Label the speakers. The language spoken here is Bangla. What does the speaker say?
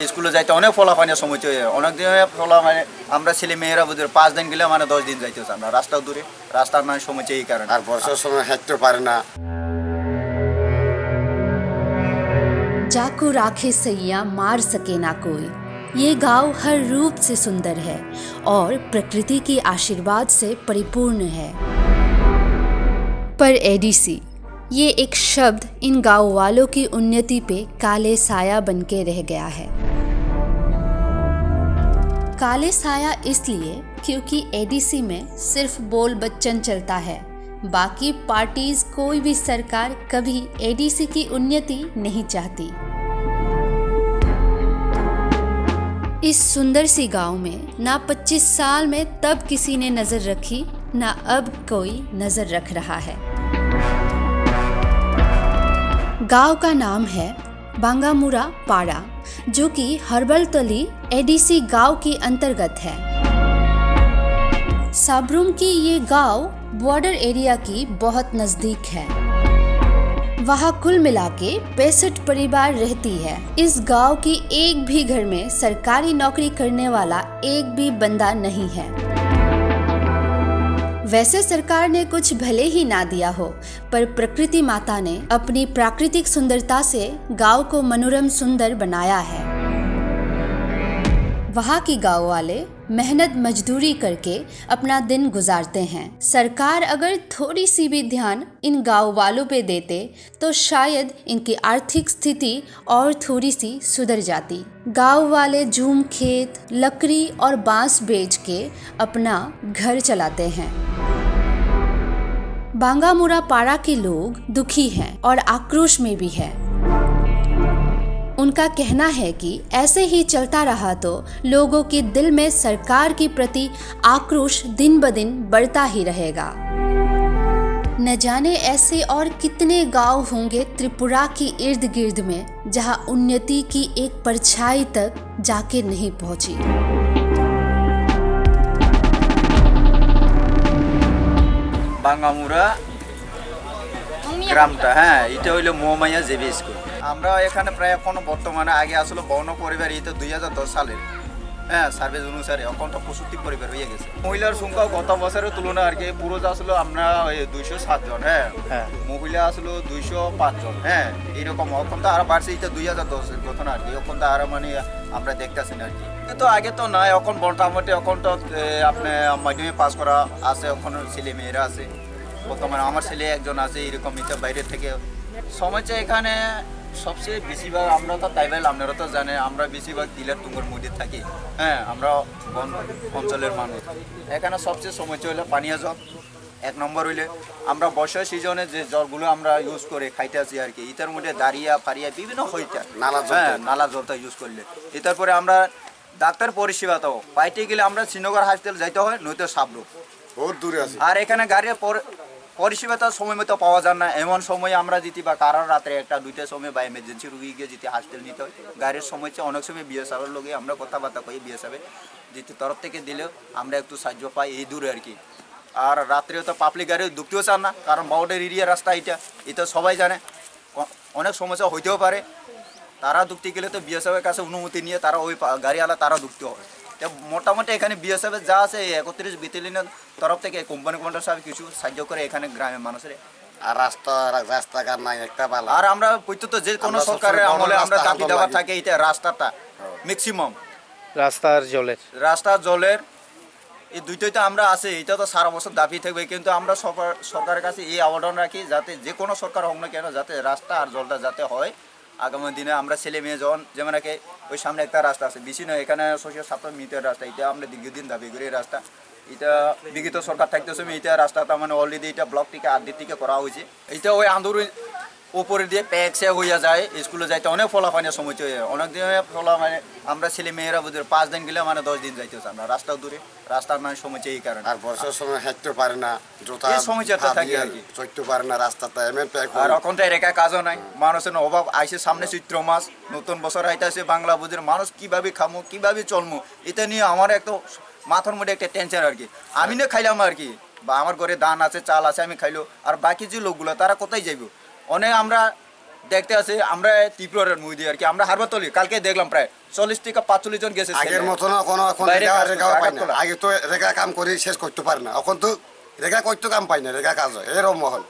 Speaker 1: স্কুলে যাইতে অনেক ফলাফানের সময় অনেক দিন ফলা মানে আমরা ছেলে মেয়েরা বুঝে 5 দিন গেলে মানে 10 দিন যাইতে হচ্ছে আমরা রাস্তাও দূরে রাস্তার নয় সময় এই কারণে
Speaker 2: আর বর্ষার সময় হাঁটতে পারে না।
Speaker 3: जाकू राखे सैया मार सके ना कोई। ये गांव हर रूप से सुंदर है और प्रकृति के आशीर्वाद से परिपूर्ण है। पर एडीसी ये एक शब्द इन गांव वालों की उन्नति पे काले साया बनके रह गया है। काले साया इसलिए क्योंकि एडीसी में सिर्फ बोल बच्चन चलता है। बाकी पार्टीज कोई भी सरकार कभी एडीसी की उन्नति नहीं चाहती। इस सुंदर सी गांव में ना 25 साल में तब किसी ने नजर रखी ना अब कोई नजर रख रहा है। गांव का नाम है बांगामुरा पाड़ा, जो कि हर्बलतली एडीसी गांव के अंतर्गत है। साब्रुम की ये गांव बॉर्डर एरिया की बहुत नजदीक है। वहाँ कुल मिला के 65 परिवार रहती है। इस गांव की एक भी घर में सरकारी नौकरी करने वाला एक भी बंदा नहीं है। वैसे सरकार ने कुछ भले ही ना दिया हो, पर प्रकृति माता ने अपनी प्राकृतिक सुंदरता से गांव को मनोरम सुंदर बनाया है। वहाँ के गांव वाले मेहनत मजदूरी करके अपना दिन गुजारते हैं। सरकार अगर थोड़ी सी भी ध्यान इन गांव वालों पे देते तो शायद इनकी आर्थिक स्थिति और थोड़ी सी सुधर जाती। गांव वाले जूम खेत, लकड़ी और बांस बेच के अपना घर चलाते हैं। बांगामुरा पाड़ा के लोग दुखी हैं और आक्रोश में भी है। उनका कहना है कि ऐसे ही चलता रहा तो लोगों के दिल में सरकार के प्रति आक्रोश दिन ब दिन बढ़ता ही रहेगा। न जाने ऐसे और कितने गांव होंगे त्रिपुरा के इर्द गिर्द में जहां उन्नति की एक परछाई तक जाके नहीं पहुंची।
Speaker 1: বাঙ্গামুরা গ্রামটা হ্যাঁ এটা হইলো মোমাইয়া জেবি স্কুল। আমরা এখানে প্রায় এখনো বর্তমানে আগে আসলে বর্ণ পরিবার এটা 2010 সালের হ্যাঁ সার্ভে অনুসারে এখন তো 65 পরিবার হয়ে গেছে। মহিলার সংখ্যা গত বছরের তুলনায় আর কি পুরুষ আসলে আমরা 207 জন হ্যাঁ মহিলা আসলে 205 জন হ্যাঁ এইরকম এখন তো আরো বাড়ছে এটা 2010 এর ঘটনা আর কি এখন তো আরো মানে আমরা দেখতেছি না আর কি। কিন্তু আগে তো নাই এখন মোটামুটি এখন তো আপনি মাধ্যমিক পাস করা আছে এখন ছেলে মেয়েরা আছে বর্তমানে আমার ছেলে একজন আছে এরকম এটা বাইরে থেকে সমস্যা এখানে সবচেয়ে বেশিরভাগ আমরা তো তাইবাইল আপনারা তো জানেন আমরা বেশিরভাগ তিলার তুঙ্গর মধ্যে থাকি হ্যাঁ আমরা বন অঞ্চলের মানুষ। এখানে সবচেয়ে সমস্যা হইলে পানীয় জল এক নম্বর হইলে আমরা বর্ষা সিজনে যে জলগুলো আমরা ইউজ করে খাইতে আছি আর কি এটার মধ্যে দাঁড়িয়া ফারিয়া বিভিন্ন হইতে নালা জলটা ইউজ করলে এটার পরে আমরা ডাক্তার পরিষেবাটাও পাইতে গেলে আমরা শ্রীনগর হাসপাতাল যাইতে হয় নয়তো সাবরু
Speaker 2: বহুত দূরে আছে।
Speaker 1: আর এখানে গাড়ির পরিষেবাটা সময় মতো পাওয়া যায় না এমন সময় আমরা যেতে বা কারণ রাত্রে 1-2টার সময় বা এমার্জেন্সি রুগীকে যেতে হাসপাতাল নিতে হয় গাড়ির সময় অনেক সময় বিএসএফের লোকে আমরা কথাবার্তা কই বিএসএফে যেতে তরফ থেকে দিলেও আমরা একটু সাহায্য পাই এই দূরে আর কি। আর রাত্রেও তো পাবলিক গাড়ি ঢুকতেও চান না কারণ বর্ডার এরিয়া রাস্তা এটা সবাই জানে অনেক সমস্যা হইতেও পারে। তারা ঢুকতে গেলে তো বিএসএফের কাছে অনুমতি নিয়ে তারা ওই গাড়িওয়ালা তারা ঢুকতে হবে। মোটামুটি এখানে বিএসএফের যা আছে 31 ব্যাটালিয়নের তরফ থেকে কোম্পানি কমান্ডার সাহেব কিছু সাহায্য করে এখানে গ্রামের মানুষের।
Speaker 2: আর রাস্তাঘাট নাই একটা ভালো।
Speaker 1: আর আমরা প্রত্যেক যে কোনো সরকারের আমলে আমরা দাবি দেওয়া থাকে এটা রাস্তাটা ম্যাক্সিমাম রাস্তা জলের এই দুইটাই তো আমরা আছে এটা তো সারা বছর দাবি থাকবে কিন্তু আমরা সরকারের কাছে এই আবেদন রাখি যাতে যে কোনো সরকার হোক না কেন যাতে রাস্তা আর জলটা যাতে হয় আগামী দিনে আমরা ছেলে মেয়ে যেমন একে ওই সামনে একটা রাস্তা আছে বেশি নয় এখানে 600-700 মিটার রাস্তা এটা আমরা দীর্ঘদিন দাবি করি রাস্তা এটা বিগত সরকার থাকতে সময় এটা রাস্তাটা মানে অলরেডি এটা ব্লক থেকে আর্ধেক থেকে করা হয়েছে। এটা ওই আন্দোলন উপরে দিয়ে প্যাকসে হইয়া যায় স্কুলে যাইতে অনেক ফলাফানের সমস্যা অনেক দিন ফলা মানে আমরা ছেলে মেয়েরা বুঝে 5 দিন গেলে মানে 10 দিন যাইতে হচ্ছে আমরা রাস্তাও দূরে রাস্তার নয় সমস্যা এই কারণে।
Speaker 2: আর বর্ষার সময় হাঁটতে পারে না জুতা
Speaker 1: এই সমস্যাটা থাকে আর কি
Speaker 2: চলতে পারে না রাস্তাটা এমন প্যাক
Speaker 1: আর এখন তো একা কাজও নাই মানুষের অভাব আইসে সামনে চৈত্র মাস নতুন বছর আইতেছে বাংলা বুঝের মানুষ কিভাবে খামো কিভাবে চলমো এটা নিয়ে আমার একটা মাথার মধ্যে একটা টেনশন আর কি। আমি না খাইলাম আর কি বা আমার ঘরে ধান আছে চাল আছে আমি খাইলো আর বাকি যে লোকগুলো তারা কোথায় যাইব অনেক আমরা দেখতে আছে আমরা ত্রিপুরার মুই দিয়ে আর কি আমরা হারবাতলি কালকে দেখলাম প্রায় 40 থেকে 45 জন গেছে
Speaker 2: আগের মতন কোনো এখন
Speaker 1: বাইরে
Speaker 2: রেগা
Speaker 1: কাজ করছে,
Speaker 2: রেগাও পাই না
Speaker 1: আগারতলা।
Speaker 2: আগে তো রেগা কাম করে শেষ করতে পারে না এখন তো রেগা করতে কাম পাই না রেগা কাজ হয় এরকম মহল